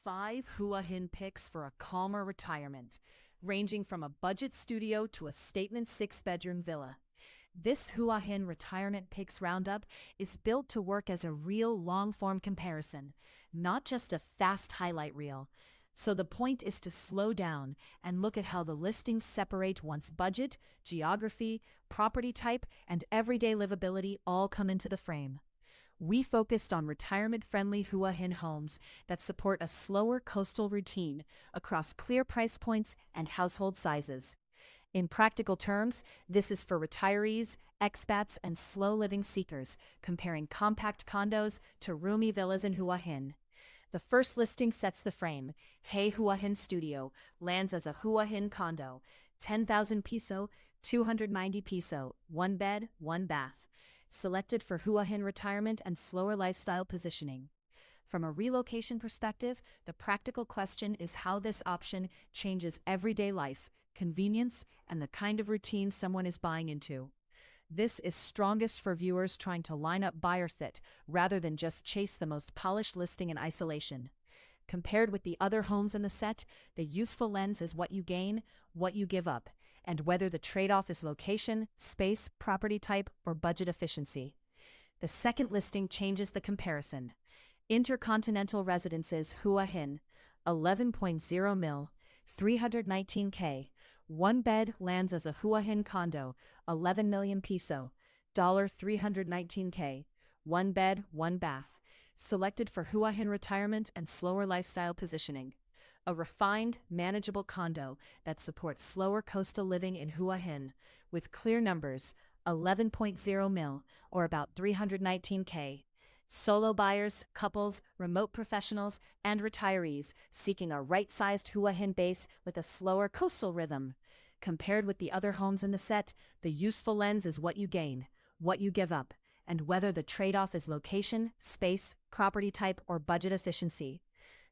5 Hua Hin picks for a calmer retirement, ranging from a budget studio to a statement 6-bedroom villa. This Hua Hin Retirement Picks Roundup is built to work as a real long-form comparison, not just a fast highlight reel. So the point is to slow down and look at how the listings separate once budget, geography, property type, and everyday livability all come into the frame. We focused on retirement-friendly Hua Hin homes that support a slower coastal routine across clear price points and household sizes. In practical terms, this is for retirees, expats, and slow-living seekers, comparing compact condos to roomy villas in Hua Hin. The first listing sets the frame. Hey Hua Hin Studio lands as a Hua Hin condo, 10,000 piso, 290 piso, 1 bed, 1 bath. Selected for Hua Hin retirement and slower lifestyle positioning. From a relocation perspective, the practical question is how this option changes everyday life, convenience, and the kind of routine someone is buying into. This is strongest for viewers trying to line up buyer sit rather than just chase the most polished listing in isolation. Compared with the other homes in the set, the useful lens is what you gain, what you give up, and whether the trade-off is location, space, property type, or budget efficiency. The second listing changes the comparison. Intercontinental Residences Hua Hin, 11.0 mil, 319K. 1 bed lands as a Hua Hin condo, 11 million piso, $319K. 1 bed, 1 bath. Selected for Hua Hin retirement and slower lifestyle positioning. A refined, manageable condo that supports slower coastal living in Hua Hin, with clear numbers, 11.0 mil, or about 319K. Solo buyers, couples, remote professionals, and retirees seeking a right-sized Hua Hin base with a slower coastal rhythm. Compared with the other homes in the set, the useful lens is what you gain, what you give up, and whether the trade-off is location, space, property type, or budget efficiency.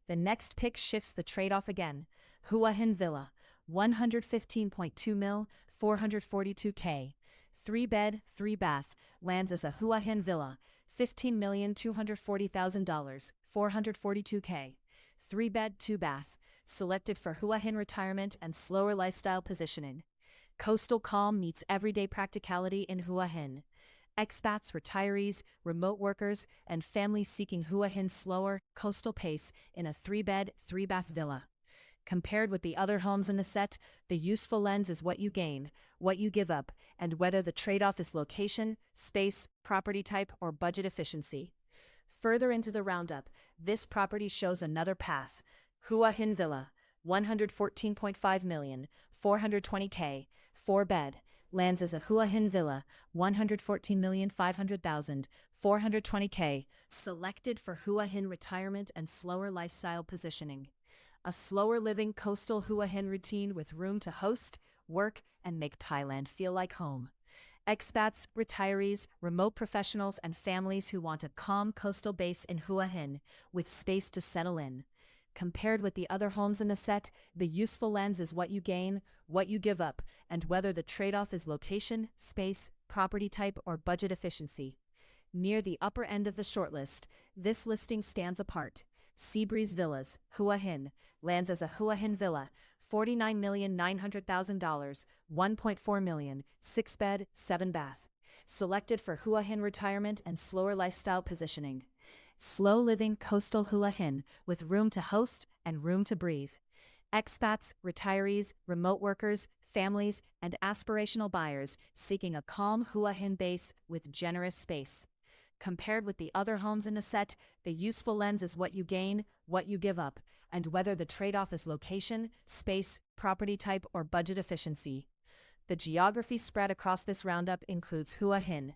The next pick shifts the trade-off again. Hua Hin Villa, 115.2 mil, 442K. 3 bed, 3 bath, lands as a Hua Hin Villa, $15,240,000, 442K. 3 bed, 2 bath, selected for Hua Hin retirement and slower lifestyle positioning. Coastal calm meets everyday practicality in Hua Hin. Expats, retirees, remote workers, and families seeking Hua Hin's slower, coastal pace in a 3-bed, 3-bath villa. Compared with the other homes in the set, the useful lens is what you gain, what you give up, and whether the trade-off is location, space, property type, or budget efficiency. Further into the roundup, this property shows another path. Hua Hin Villa, 114.5 million, 420K, 4-bed. Lands as a Hua Hin Villa, 114,500,000, 420K, selected for Hua Hin retirement and slower lifestyle positioning. A slower living coastal Hua Hin routine with room to host, work, and make Thailand feel like home. Expats, retirees, remote professionals, and families who want a calm coastal base in Hua Hin with space to settle in. Compared with the other homes in the set, the useful lens is what you gain, what you give up, and whether the trade-off is location, space, property type, or budget efficiency. Near the upper end of the shortlist, this listing stands apart. Seabreeze Villas, Hua Hin, lands as a Hua Hin Villa, $49,900,000, 1.4 million, 6-bed, 7-bath. Selected for Hua Hin retirement and slower lifestyle positioning. Slow-living coastal Hua Hin with room to host and room to breathe. Expats, retirees, remote workers, families, and aspirational buyers seeking a calm Hua Hin base with generous space. Compared with the other homes in the set, the useful lens is what you gain, what you give up, and whether the trade-off is location, space, property type, or budget efficiency. The geography spread across this roundup includes Hua Hin.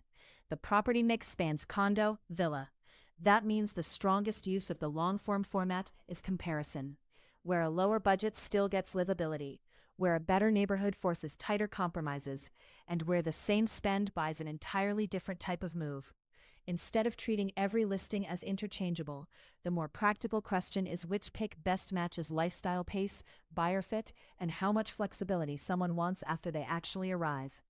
The property mix spans condo, villa. That means the strongest use of the long-form format is comparison, where a lower budget still gets livability, where a better neighborhood forces tighter compromises, and where the same spend buys an entirely different type of move. Instead of treating every listing as interchangeable, the more practical question is which pick best matches lifestyle pace, buyer fit, and how much flexibility someone wants after they actually arrive.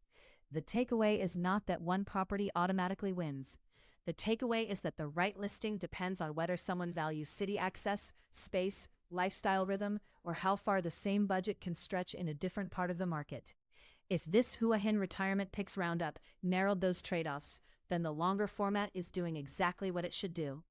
The takeaway is not that one property automatically wins. The takeaway is that the right listing depends on whether someone values city access, space, lifestyle rhythm, or how far the same budget can stretch in a different part of the market. If this Hua Hin Retirement Picks Roundup narrowed those trade-offs, then the longer format is doing exactly what it should do.